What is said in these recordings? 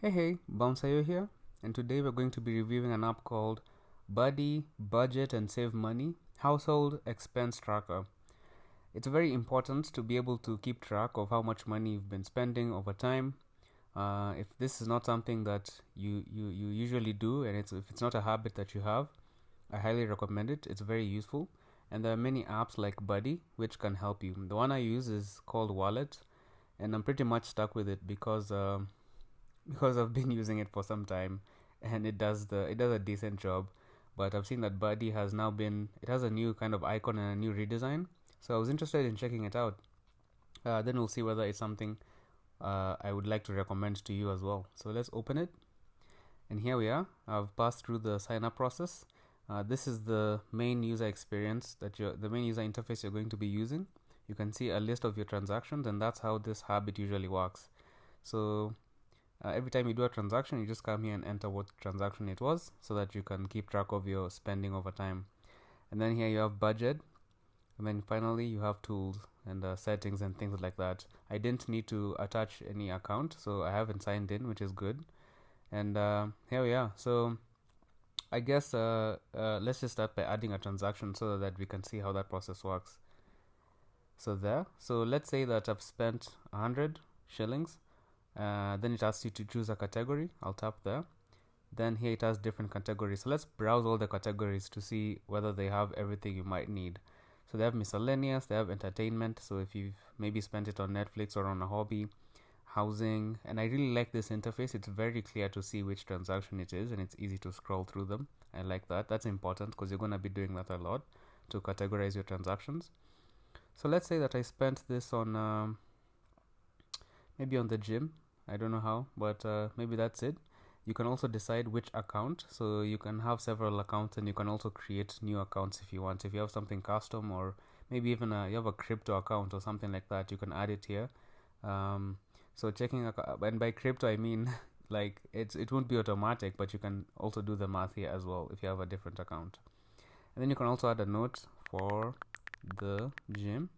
Hey, Bounsayo here, and today we're going to be reviewing an app called Buddy Budget and Save Money Household Expense Tracker. It's very important to be able to keep track of how much money you've been spending over time. If this is not something that you usually do, and if it's not a habit that you have, I highly recommend it. It's very useful, and there are many apps like Buddy which can help you. The one I use is called Wallet, and I'm pretty much stuck with it because I've been using it for some time, and it does a decent job. But I've seen that Buddy has now been it has a new kind of icon and a new redesign, so I was interested in checking it out. Then we'll see whether it's something I would like to recommend to you as well. So let's open it, and here we are. I've passed through the sign up process. This is the main user experience the main user interface you're going to be using. You can see a list of your transactions, and that's how this habit usually works. So every time you do a transaction, you just come here and enter what transaction it was so that you can keep track of your spending over time. And then here you have budget, and then finally you have tools and settings and things like that. I didn't need to attach any account, so I haven't signed in, which is good. And here we are. So I guess let's just start by adding a transaction so that we can see how that process works. So let's say that I've spent 100 shillings. Then it asks you to choose a category. I'll tap there. Then here it has different categories. So let's browse all the categories to see whether they have everything you might need. So they have miscellaneous, they have entertainment. So if you've maybe spent it on Netflix or on a hobby, housing, and I really like this interface. It's very clear to see which transaction it is, and it's easy to scroll through them. I like that. That's important because you're going to be doing that a lot to categorize your transactions. So let's say that I spent this on maybe on the gym. I don't know how, but maybe that's it. You can also decide which account, so you can have several accounts, and you can also create new accounts if you want. If you have something custom, or maybe even you have a crypto account or something like that, you can add it here. um, so and by crypto I mean like it won't be automatic, but you can also do the math here as well if you have a different account. And then you can also add a note for the gym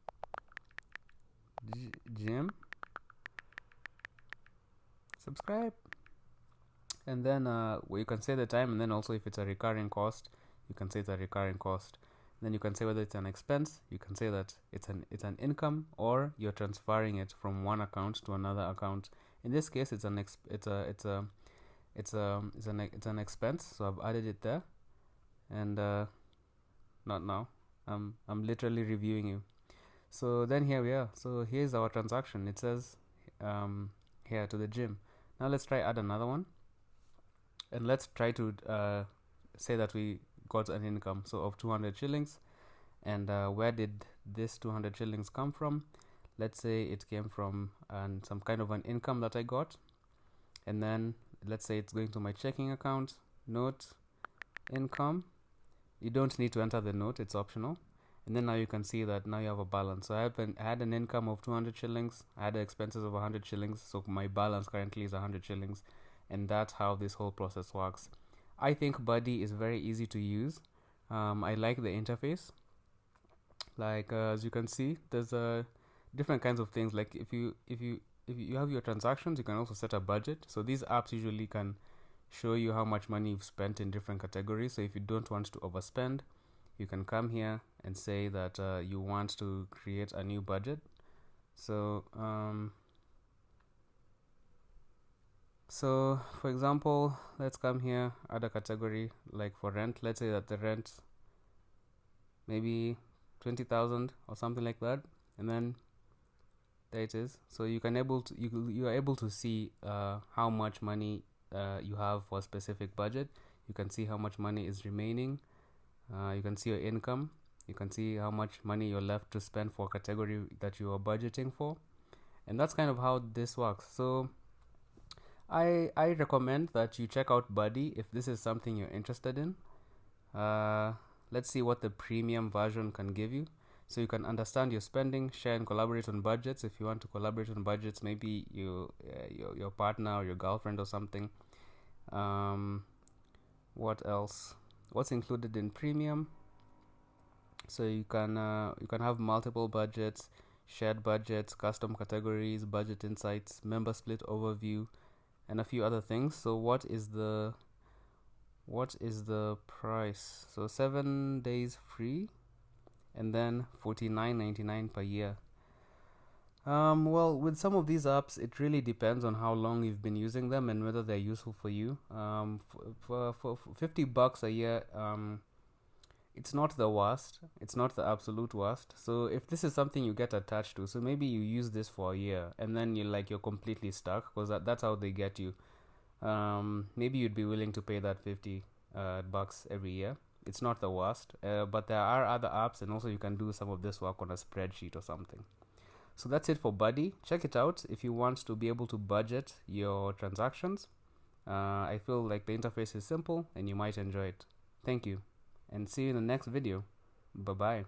subscribe. And then well, you can say the time, and then also if it's a recurring cost, you can say it's a recurring cost. Then you can say whether it's an expense. You can say that it's an income, or you're transferring it from one account to another account. In this case, it's an expense, so I've added it there. And not now. I'm literally reviewing you. So then here we are. So here's our transaction. It says here to the gym. Now let's try add another one, and let's try to say that we got an income of 200 shillings. And where did this 200 shillings come from? Let's say it came from some kind of an income that I got. And then let's say it's going to my checking account. Note income. You don't need to enter the note, it's optional. And then now you can see that now you have a balance. So I had an income of 200 shillings. I had expenses of 100 shillings. So my balance currently is 100 shillings. And that's how this whole process works. I think Buddy is very easy to use. I like the interface. Like as you can see, there's different kinds of things. Like if you have your transactions, you can also set a budget. So these apps usually can show you how much money you've spent in different categories. So if you don't want to overspend, you can come here and say that you want to create a new budget. So for example, let's come here, add a category like for rent. Let's say that the rent maybe 20,000 or something like that, and then there it is. So you are able to see how much money you have for a specific budget. You can see how much money is remaining. You can see your income. You can see how much money you're left to spend for a category that you are budgeting for. And that's kind of how this works. So I recommend that you check out Buddy if this is something you're interested in. Let's see what the premium version can give you. So you can understand your spending, share and collaborate on budgets. If you want to collaborate on budgets, maybe your partner or your girlfriend or something. What else? What's included in premium? So you can have multiple budgets, shared budgets, custom categories, budget insights, member split overview, and a few other things. So what is the price? So 7 days free, and then $49.99 per year. Well, with some of these apps, it really depends on how long you've been using them and whether they're useful for you. For $50 a year, it's not the worst. It's not the absolute worst. So if this is something you get attached to, so maybe you use this for a year and then you're completely stuck, because that's how they get you. Maybe you'd be willing to pay that 50 bucks every year. It's not the worst, but there are other apps, and also you can do some of this work on a spreadsheet or something. So that's it for Buddy. Check it out if you want to be able to budget your transactions. I feel like the interface is simple and you might enjoy it. Thank you, and see you in the next video. Bye bye.